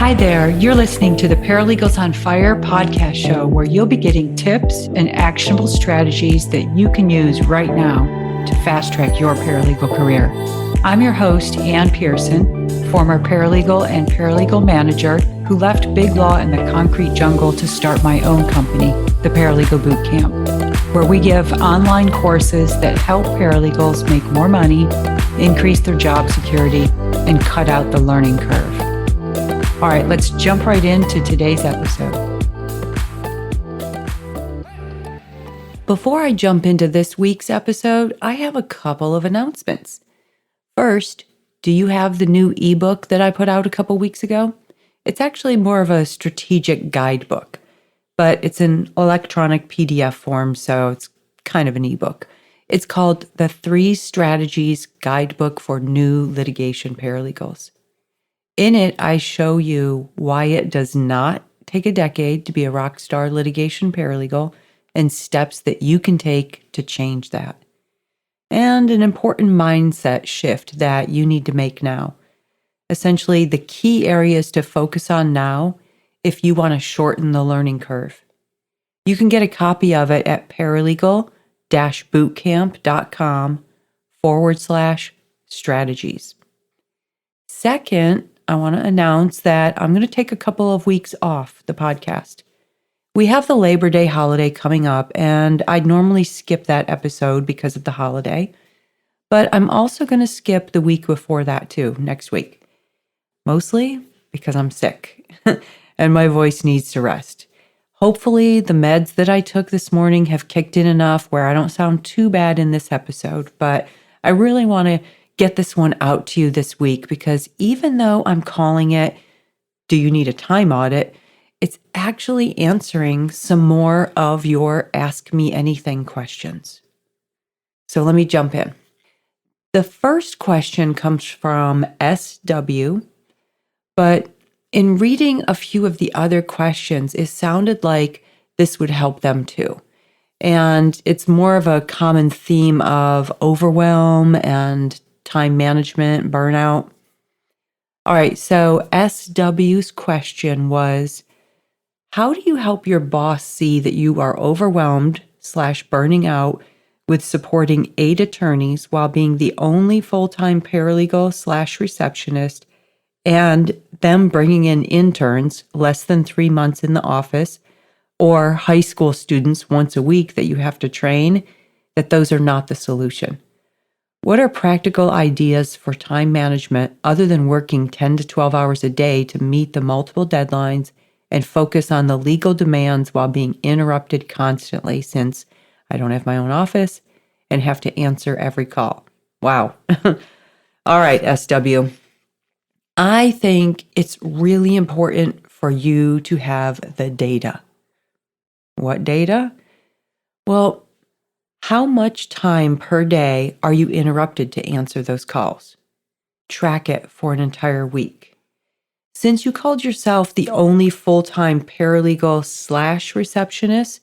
Hi there, you're listening to the Paralegals on Fire podcast show, where you'll be getting tips and actionable strategies that you can use right now to fast track your paralegal career. I'm your host, Ann Pearson, former paralegal and paralegal manager who left big law in the concrete jungle to start my own company, the Paralegal Boot Camp, where we give online courses that help paralegals make more money, increase their job security, and cut out the learning curve. All right, let's jump right into today's episode. Before I jump into this week's episode, I have a couple of announcements. First, do you have the new ebook that I put out a couple weeks ago? It's actually more of a strategic guidebook, but it's in electronic PDF form, so it's kind of an ebook. It's called The 3 Strategies Guidebook for New Litigation Paralegals. In it, I show you why it does not take a decade to be a rock star litigation paralegal and steps that you can take to change that. And an important mindset shift that you need to make now. Essentially, the key areas to focus on now if you want to shorten the learning curve. You can get a copy of it at paralegal-bootcamp.com/strategies. Second, I want to announce that I'm going to take a couple of weeks off the podcast. We have the Labor Day holiday coming up, and I'd normally skip that episode because of the holiday, but I'm also going to skip the week before that too, next week. Mostly because I'm sick and my voice needs to rest. Hopefully, the meds that I took this morning have kicked in enough where I don't sound too bad in this episode, but I really want to get this one out to you this week because even though I'm calling it, Do You Need a Time Audit? It's actually answering some more of your Ask Me Anything questions. So let me jump in. The first question comes from SW, but in reading a few of the other questions, it sounded like this would help them too. And it's more of a common theme of overwhelm and time management, burnout. All right, so SW's question was, how do you help your boss see that you are overwhelmed/burning out with supporting 8 attorneys while being the only full-time paralegal/receptionist and them bringing in interns less than 3 months in the office or high school students once a week that you have to train, that those are not the solution? What are practical ideas for time management other than working 10 to 12 hours a day to meet the multiple deadlines and focus on the legal demands while being interrupted constantly since I don't have my own office and have to answer every call? Wow. All right, SW. I think it's really important for you to have the data. What data? Well, how much time per day are you interrupted to answer those calls? Track it for an entire week. Since you called yourself the only full-time paralegal/receptionist,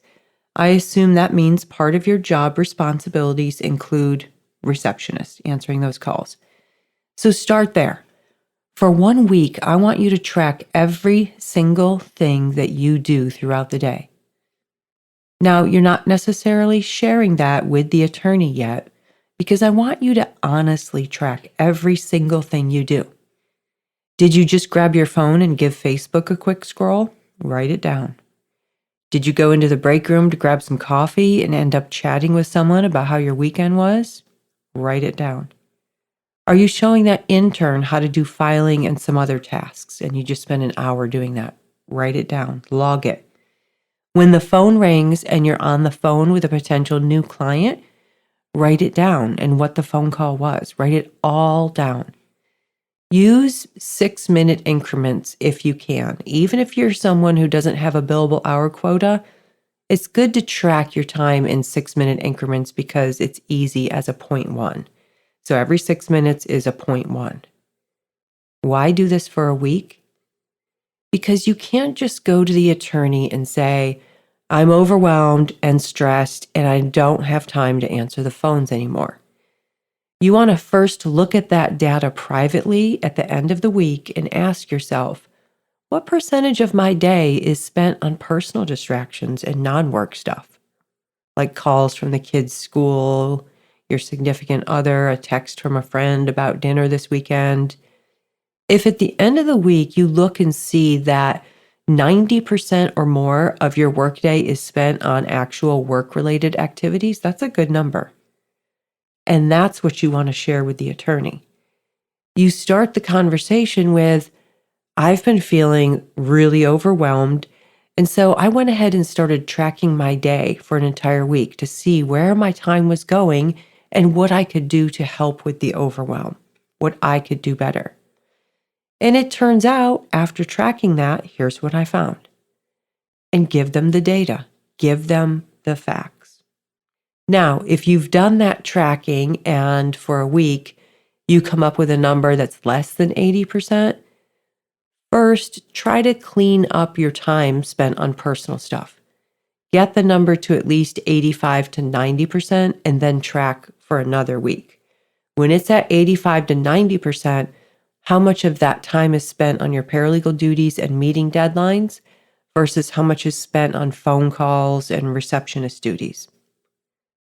I assume that means part of your job responsibilities include receptionist, answering those calls. So start there. For 1 week, I want you to track every single thing that you do throughout the day. Now, you're not necessarily sharing that with the attorney yet because I want you to honestly track every single thing you do. Did you just grab your phone and give Facebook a quick scroll? Write it down. Did you go into the break room to grab some coffee and end up chatting with someone about how your weekend was? Write it down. Are you showing that intern how to do filing and some other tasks and you just spend an hour doing that? Write it down. Log it. When the phone rings and you're on the phone with a potential new client, write it down and what the phone call was. Write it all down. Use 6-minute increments if you can. Even if you're someone who doesn't have a billable hour quota, it's good to track your time in 6-minute increments because it's easy as a 0.1. So every 6 minutes is a 0.1. Why do this for a week? Because you can't just go to the attorney and say, I'm overwhelmed and stressed and I don't have time to answer the phones anymore. You want to first look at that data privately at the end of the week and ask yourself, What percentage of my day is spent on personal distractions and non-work stuff, like calls from the kids' school, your significant other, a text from a friend about dinner this weekend? If at the end of the week you look and see that 90% or more of your workday is spent on actual work-related activities, that's a good number. And that's what you want to share with the attorney. You start the conversation with, I've been feeling really overwhelmed. And so I went ahead and started tracking my day for an entire week to see where my time was going and what I could do to help with the overwhelm, what I could do better. And it turns out, after tracking that, here's what I found. And give them the data, give them the facts. Now, if you've done that tracking and for a week, you come up with a number that's less than 80%, first, try to clean up your time spent on personal stuff. Get the number to at least 85 to 90% and then track for another week. When it's at 85 to 90%, how much of that time is spent on your paralegal duties and meeting deadlines versus how much is spent on phone calls and receptionist duties?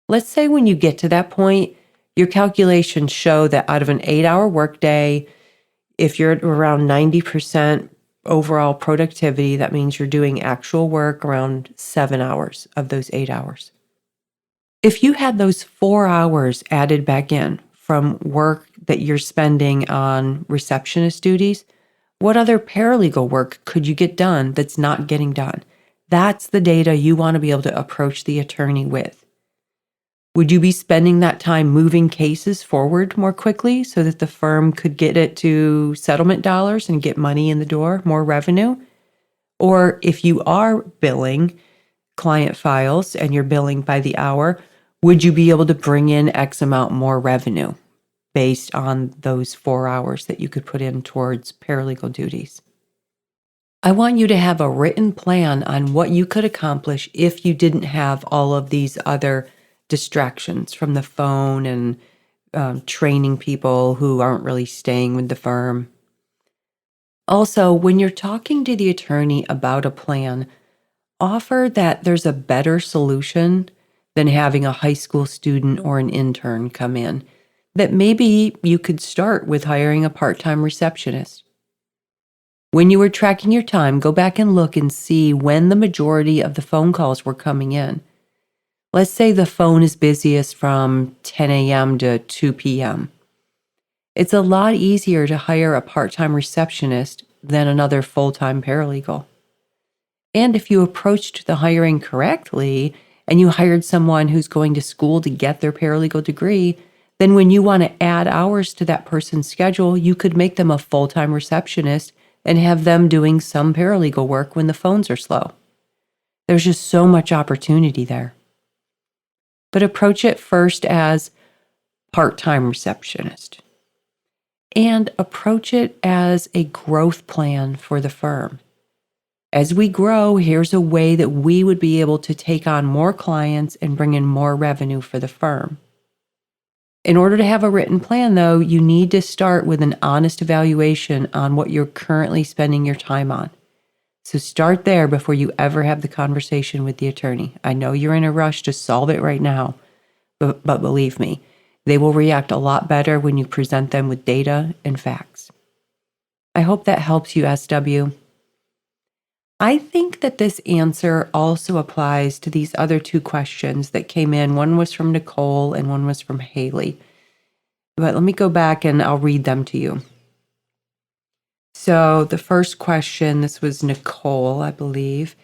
Let's say when you get to that point, your calculations show that out of an 8-hour workday, if you're at around 90% overall productivity, that means you're doing actual work around 7 hours of those 8 hours. If you had those 4 hours added back in from work that you're spending on receptionist duties, what other paralegal work could you get done that's not getting done? That's the data you want to be able to approach the attorney with. Would you be spending that time moving cases forward more quickly so that the firm could get it to settlement dollars and get money in the door, more revenue? Or if you are billing client files and you're billing by the hour, would you be able to bring in X amount more revenue based on those 4 hours that you could put in towards paralegal duties? I want you to have a written plan on what you could accomplish if you didn't have all of these other distractions from the phone and training people who aren't really staying with the firm. Also, when you're talking to the attorney about a plan, offer that there's a better solution than having a high school student or an intern come in, that maybe you could start with hiring a part-time receptionist. When you were tracking your time, go back and look and see when the majority of the phone calls were coming in. Let's say the phone is busiest from 10 a.m. to 2 p.m. It's a lot easier to hire a part-time receptionist than another full-time paralegal. And if you approached the hiring correctly and you hired someone who's going to school to get their paralegal degree, then when you want to add hours to that person's schedule, you could make them a full-time receptionist and have them doing some paralegal work when the phones are slow. There's just so much opportunity there. But approach it first as part-time receptionist. And approach it as a growth plan for the firm. As we grow, here's a way that we would be able to take on more clients and bring in more revenue for the firm. In order to have a written plan, though, you need to start with an honest evaluation on what you're currently spending your time on. So start there before you ever have the conversation with the attorney. I know you're in a rush to solve it right now, but believe me, they will react a lot better when you present them with data and facts. I hope that helps you, SW. I think that this answer also applies to these other two questions that came in. One was from Nicole and one was from Haley. But let me go back and I'll read them to you. So the first question, this was Nicole, I believe.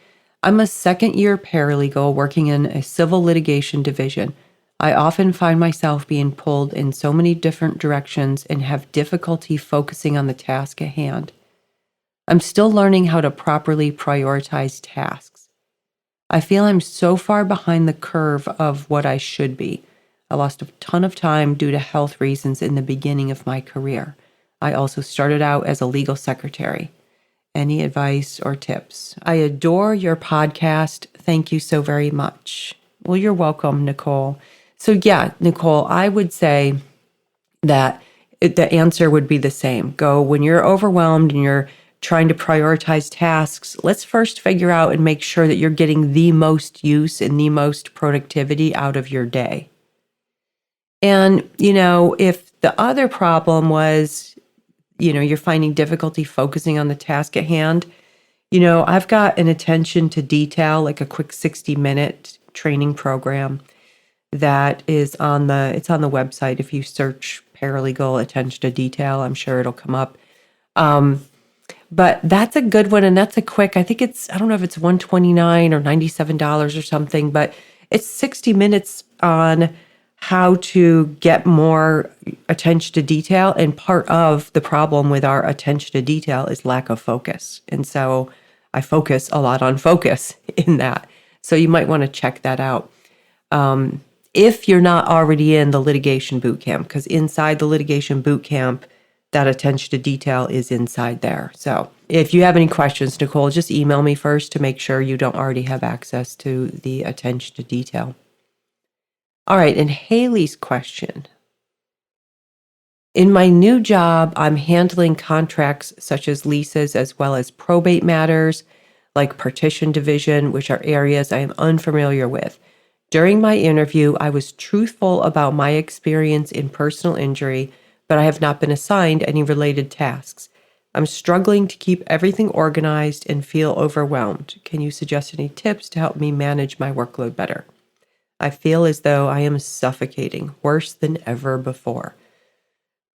I'm a second-year paralegal working in a civil litigation division. I often find myself being pulled in so many different directions and have difficulty focusing on the task at hand. I'm still learning how to properly prioritize tasks. I feel I'm so far behind the curve of what I should be. I lost a ton of time due to health reasons in the beginning of my career. I also started out as a legal secretary. Any advice or tips? I adore your podcast. Thank you so very much. Well, you're welcome, Nicole. So yeah, Nicole, I would say that the answer would be the same. Go when you're overwhelmed and you're trying to prioritize tasks, let's first figure out and make sure that you're getting the most use and the most productivity out of your day. And, if the other problem was, you're finding difficulty focusing on the task at hand, I've got an attention to detail, like a quick 60-minute training program that is it's on the website. If you search paralegal attention to detail, I'm sure it'll come up. But that's a good one. And that's a quick, I don't know if it's $129 or $97 or something, but it's 60 minutes on how to get more attention to detail. And part of the problem with our attention to detail is lack of focus. And so I focus a lot on focus in that. So you might want to check that out. If you're not already in the litigation boot camp, because inside the litigation boot camp, that attention to detail is inside there. So if you have any questions, Nicole, just email me first to make sure you don't already have access to the attention to detail. All right, and Haley's question. In my new job, I'm handling contracts such as leases as well as probate matters like partition division, which are areas I am unfamiliar with. During my interview, I was truthful about my experience in personal injury, but I have not been assigned any related tasks. I'm struggling to keep everything organized and feel overwhelmed. Can you suggest any tips to help me manage my workload better? I feel as though I am suffocating, worse than ever before.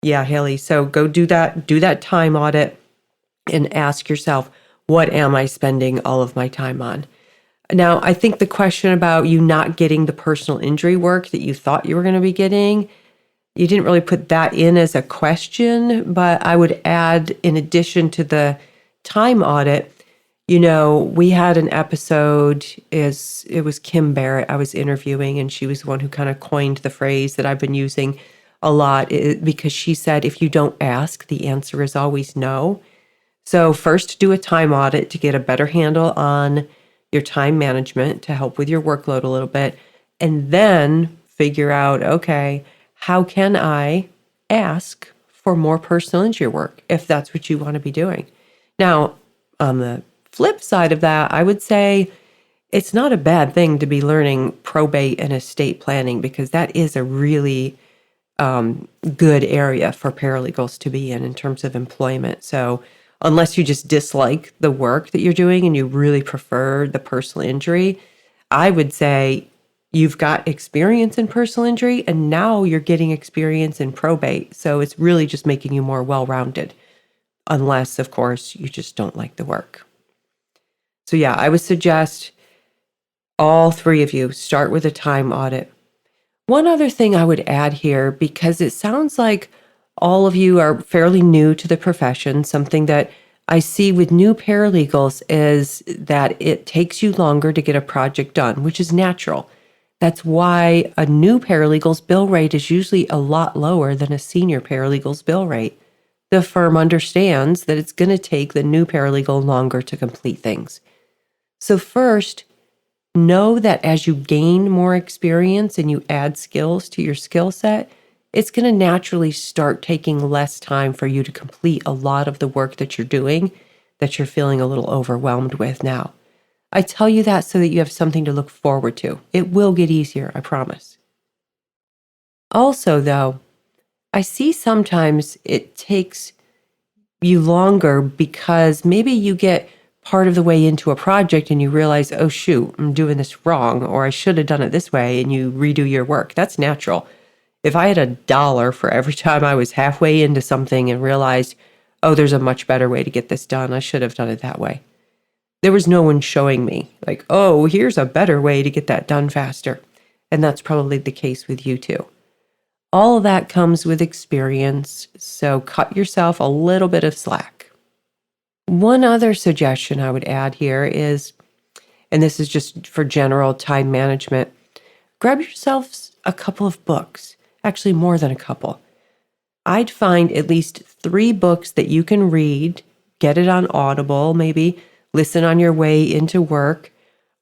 Yeah, Haley, so go do that time audit and ask yourself, what am I spending all of my time on? Now, I think the question about you not getting the personal injury work that you thought you were going to be getting, you didn't really put that in as a question, but I would add, in addition to the time audit, we had an episode, it was Kim Barrett I was interviewing, and she was the one who kind of coined the phrase that I've been using a lot, because she said, if you don't ask, the answer is always no. So first, do a time audit to get a better handle on your time management to help with your workload a little bit, and then figure out, okay, how can I ask for more personal injury work if that's what you want to be doing? Now, on the flip side of that, I would say it's not a bad thing to be learning probate and estate planning, because that is a really good area for paralegals to be in terms of employment. So unless you just dislike the work that you're doing and you really prefer the personal injury, I would say you've got experience in personal injury and now you're getting experience in probate. So it's really just making you more well-rounded, unless, of course, you just don't like the work. So yeah, I would suggest all three of you start with a time audit. One other thing I would add here, because it sounds like all of you are fairly new to the profession, something that I see with new paralegals is that it takes you longer to get a project done, which is natural. That's why a new paralegal's bill rate is usually a lot lower than a senior paralegal's bill rate. The firm understands that it's going to take the new paralegal longer to complete things. So first, know that as you gain more experience and you add skills to your skill set, it's going to naturally start taking less time for you to complete a lot of the work that you're doing that you're feeling a little overwhelmed with now. I tell you that so that you have something to look forward to. It will get easier, I promise. Also, though, I see sometimes it takes you longer because maybe you get part of the way into a project and you realize, oh shoot, I'm doing this wrong, or I should have done it this way, and you redo your work. That's natural. If I had $1 for every time I was halfway into something and realized, oh, there's a much better way to get this done, I should have done it that way. There was no one showing me like, oh, here's a better way to get that done faster. And that's probably the case with you too. All of that comes with experience, so cut yourself a little bit of slack. One other suggestion I would add here is, and this is just for general time management, grab yourself a couple of books, actually more than a couple. I'd find at least 3 books that you can read, get it on Audible, maybe listen on your way into work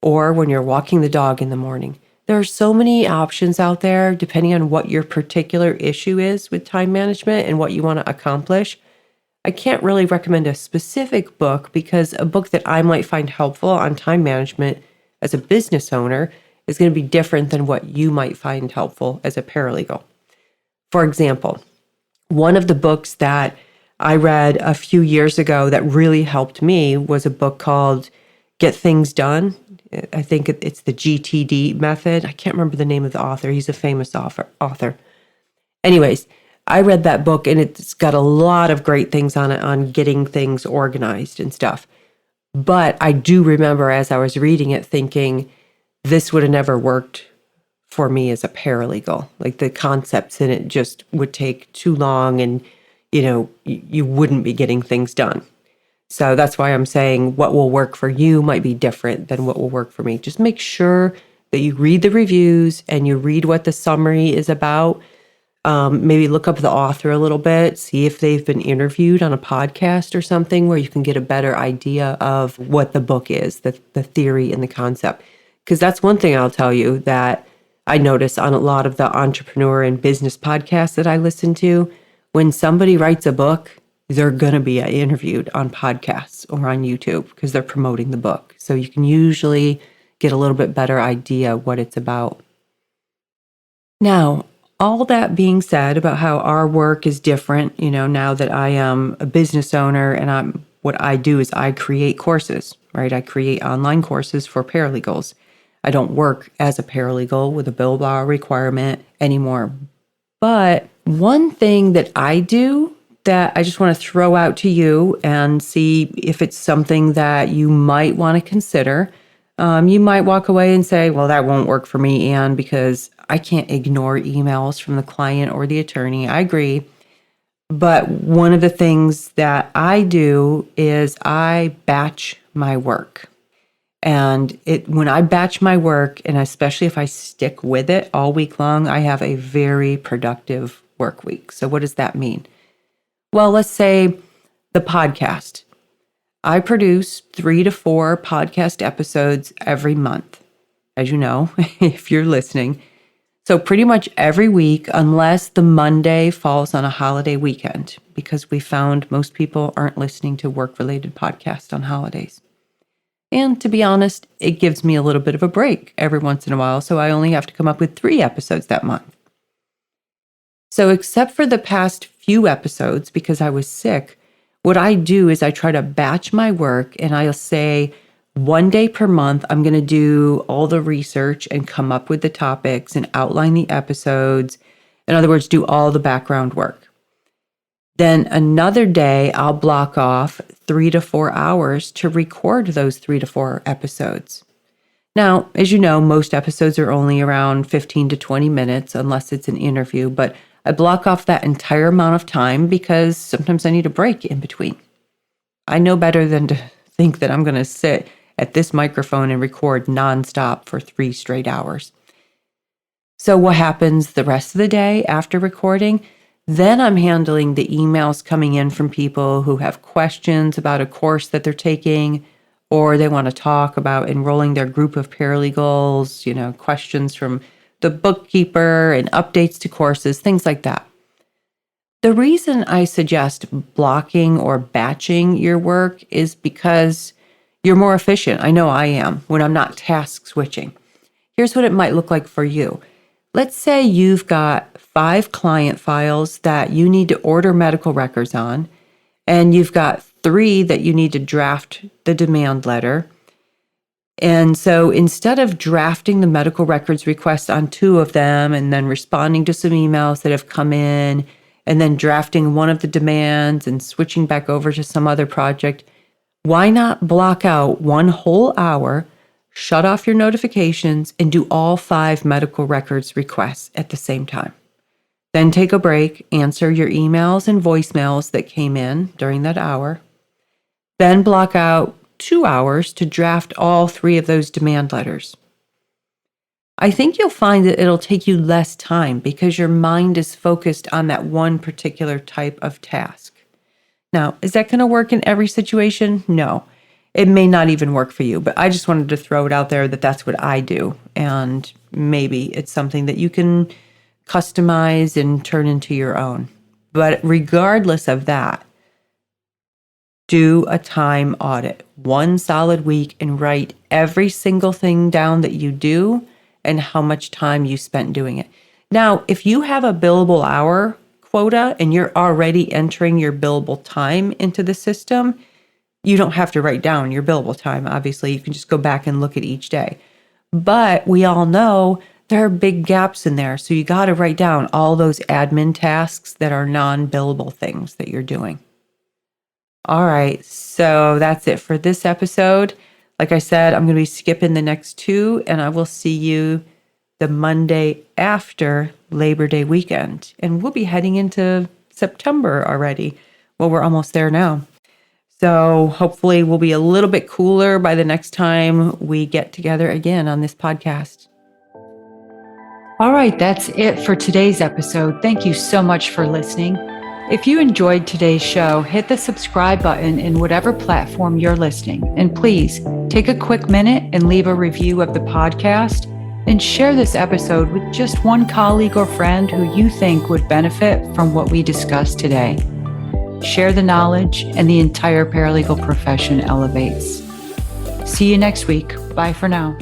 or when you're walking the dog in the morning. There are so many options out there depending on what your particular issue is with time management and what you want to accomplish. I can't really recommend a specific book because a book that I might find helpful on time management as a business owner is going to be different than what you might find helpful as a paralegal. For example, one of the books that I read a few years ago that really helped me was a book called Get Things Done. I think it's the GTD method. I can't remember the name of the author. He's a famous author. Anyways, I read that book and it's got a lot of great things on it on getting things organized and stuff. But I do remember as I was reading it thinking this would have never worked for me as a paralegal. Like the concepts in it just would take too long and, you wouldn't be getting things done. So that's why I'm saying what will work for you might be different than what will work for me. Just make sure that you read the reviews and you read what the summary is about. Maybe look up the author a little bit, see if they've been interviewed on a podcast or something where you can get a better idea of what the book is, the theory and the concept. Because that's one thing I'll tell you that I notice on a lot of the entrepreneur and business podcasts that I listen to. When somebody writes a book, they're going to be interviewed on podcasts or on YouTube because they're promoting the book. So you can usually get a little bit better idea what it's about. Now, all that being said about how our work is different, now that I am a business owner and what I do is I create courses, right? I create online courses for paralegals. I don't work as a paralegal with a bill bar requirement anymore. But one thing that I do that I just want to throw out to you and see if it's something that you might want to consider. You might walk away and say, well, that won't work for me, Anne, because I can't ignore emails from the client or the attorney. I agree. But one of the things that I do is I batch my work. And when I batch my work, and especially if I stick with it all week long, I have a very productive work week. So what does that mean? Well, let's say the podcast. I produce 3 to 4 podcast episodes every month, as you know, if you're listening. So pretty much every week, unless the Monday falls on a holiday weekend, because we found most people aren't listening to work-related podcasts on holidays. And to be honest, it gives me a little bit of a break every once in a while, so I only have to come up with 3 episodes that month. So except for the past few episodes, because I was sick, what I do is I try to batch my work and I'll say 1 day per month, I'm going to do all the research and come up with the topics and outline the episodes. In other words, do all the background work. Then another day, I'll block off 3 to 4 hours to record those 3 to 4 episodes. Now, as you know, most episodes are only around 15 to 20 minutes, unless it's an interview, but I block off that entire amount of time because sometimes I need a break in between. I know better than to think that I'm going to sit at this microphone and record nonstop for 3 straight hours. So what happens the rest of the day after recording? Then I'm handling the emails coming in from people who have questions about a course that they're taking, or they want to talk about enrolling their group of paralegals, questions from the bookkeeper and updates to courses, things like that. The reason I suggest blocking or batching your work is because you're more efficient. I know I am when I'm not task switching. Here's what it might look like for you. Let's say you've got 5 client files that you need to order medical records on, and you've got 3 that you need to draft the demand letter. And so instead of drafting the medical records request on 2 of them and then responding to some emails that have come in and then drafting one of the demands and switching back over to some other project, why not block out 1 whole hour, shut off your notifications, and do all 5 medical records requests at the same time? Then take a break, answer your emails and voicemails that came in during that hour. Then block out 2 hours to draft all 3 of those demand letters. I think you'll find that it'll take you less time because your mind is focused on that one particular type of task. Now, is that going to work in every situation? No. It may not even work for you, but I just wanted to throw it out there that that's what I do. And maybe it's something that you can customize and turn into your own. But regardless of that, Do a time audit, one solid week, and write every single thing down that you do and how much time you spent doing it. Now, if you have a billable hour quota and you're already entering your billable time into the system, you don't have to write down your billable time. Obviously, you can just go back and look at each day. But we all know there are big gaps in there. So you got to write down all those admin tasks that are non-billable things that you're doing. All right, so that's it for this episode. Like I said, I'm going to be skipping the next two, and I will see you the Monday after Labor Day weekend. And we'll be heading into September already. Well, we're almost there now. So hopefully we'll be a little bit cooler by the next time we get together again on this podcast. All right, that's it for today's episode. Thank you so much for listening. If you enjoyed today's show, hit the subscribe button in whatever platform you're listening. And please take a quick minute and leave a review of the podcast and share this episode with just one colleague or friend who you think would benefit from what we discussed today. Share the knowledge and the entire paralegal profession elevates. See you next week. Bye for now.